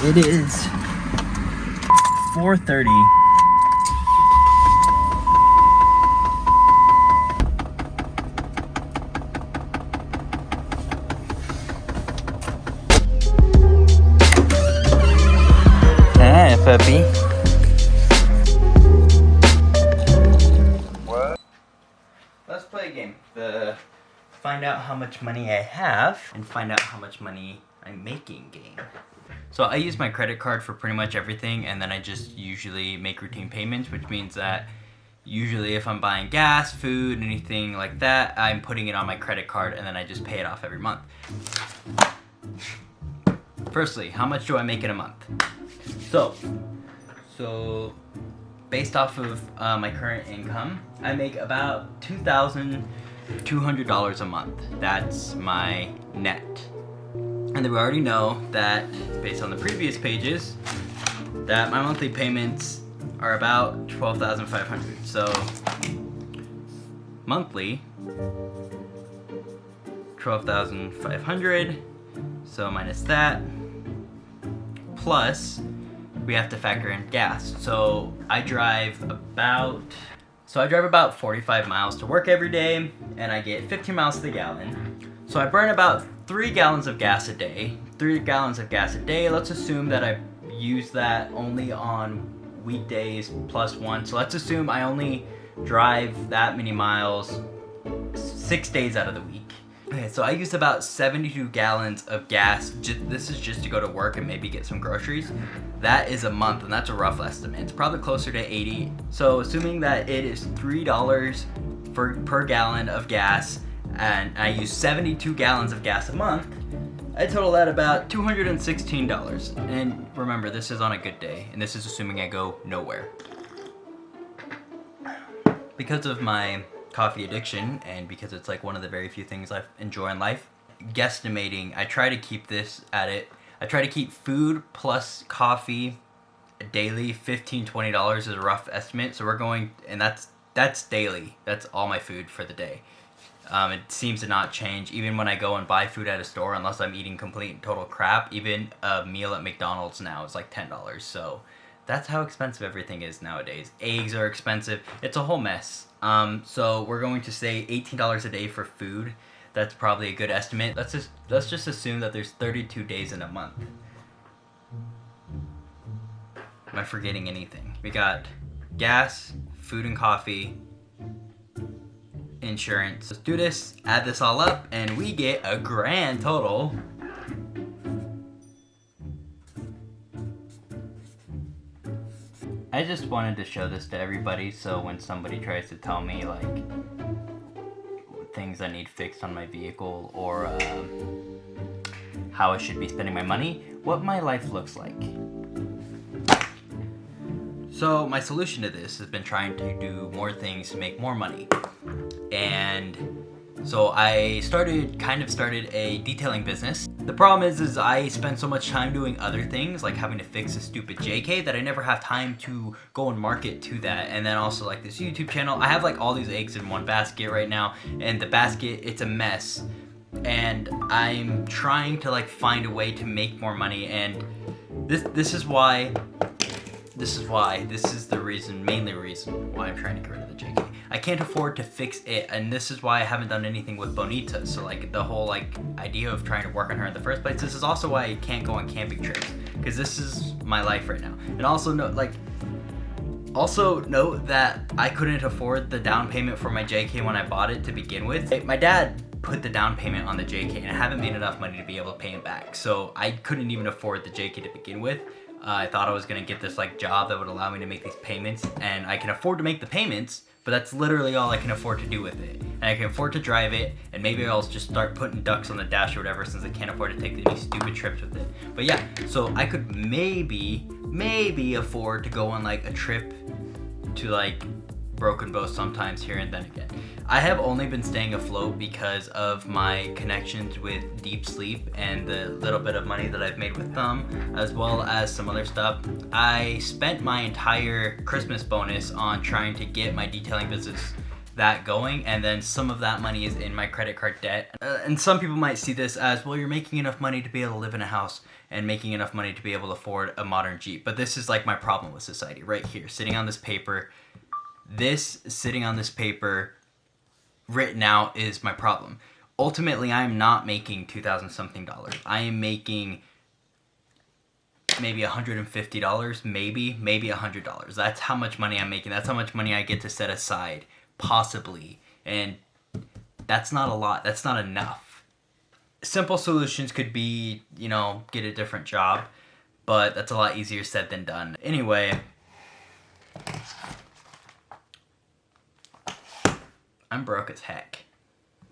It is 4:30. Hi, puppy. What? Let's play a game. Find out how much money I have and find out how much money I'm making game. So I use my credit card for pretty much everything, and then I just usually make routine payments, which means that usually if I'm buying gas, food, anything like that, I'm putting it on my credit card and then I just pay it off every month. Firstly, how much do I make in a month? So based off of my current income, I make about $2,200 a month. That's my net. And then we already know that, based on the previous pages, that my monthly payments are about $12,500. So monthly, $12,500. So minus that, plus we have to factor in gas. So I drive about 45 miles to work every day, and I get 15 miles to the gallon. So I burn about 3 gallons of gas a day. 3 gallons of gas a day. Let's assume that I use that only on weekdays plus 1. So let's assume I only drive that many miles 6 days out of the week. Okay, so I use about 72 gallons of gas. This is just to go to work and maybe get some groceries. That is a month, and that's a rough estimate. It's probably closer to 80. So assuming that it is $3 per gallon of gas, and I use 72 gallons of gas a month, I total that about $216. And remember, this is on a good day, and this is assuming I go nowhere. Because of my coffee addiction, and because it's like one of the very few things I enjoy in life, guesstimating, I try to keep this at it. I try to keep food plus coffee daily, $15-20 is a rough estimate. So we're going, and that's daily. That's all my food for the day. It seems to not change even when I go and buy food at a store, unless I'm eating complete and total crap. Even a meal at McDonald's now is like $10. So that's how expensive everything is nowadays. Eggs are expensive. It's a whole mess. So we're going to say $18 a day for food. That's probably a good estimate. Let's just assume that there's 32 days in a month. Am I forgetting anything? We got gas, food and coffee, insurance. Let's do this, add this all up, and we get a grand total. I just wanted to show this to everybody, so when somebody tries to tell me like things I need fixed on my vehicle, or how I should be spending my money, what my life looks like. So my solution to this has been trying to do more things to make more money. And so I started a detailing business. The problem is I spend so much time doing other things, like having to fix a stupid JK, that I never have time to go and market to that. And then also like this YouTube channel, I have like all these eggs in one basket right now, and the basket, it's a mess. And I'm trying to like find a way to make more money, and this is the mainly reason why I'm trying to get rid of the JK. I can't afford to fix it, and this is why I haven't done anything with Bonita. So like the whole like idea of trying to work on her in the first place. This is also why I can't go on camping trips, because this is my life right now. And also note that I couldn't afford the down payment for my JK when I bought it to begin with. My dad put the down payment on the JK, and I haven't made enough money to be able to pay him back. So I couldn't even afford the JK to begin with. I thought I was gonna get this like job that would allow me to make these payments, and I can afford to make the payments, but that's literally all I can afford to do with it. And I can afford to drive it, and maybe I'll just start putting ducks on the dash or whatever, since I can't afford to take any stupid trips with it. But yeah, so I could maybe afford to go on like a trip to like Broken Bow sometimes here and then again. I have only been staying afloat because of my connections with Deep Sleep and the little bit of money that I've made with them, as well as some other stuff. I spent my entire Christmas bonus on trying to get my detailing business that going, and then some of that money is in my credit card debt. And some people might see this as, well, you're making enough money to be able to live in a house and making enough money to be able to afford a modern Jeep. But this is like my problem with society right here, sitting on this paper. This sitting on this paper written out is my problem. Ultimately, I am not making $2,000 something. I am making maybe $150, maybe $100. That's how much money I'm making. That's how much money I get to set aside, possibly. And that's not a lot. That's not enough. Simple solutions could be, you know, get a different job, but that's a lot easier said than done. Anyway, I'm broke as heck.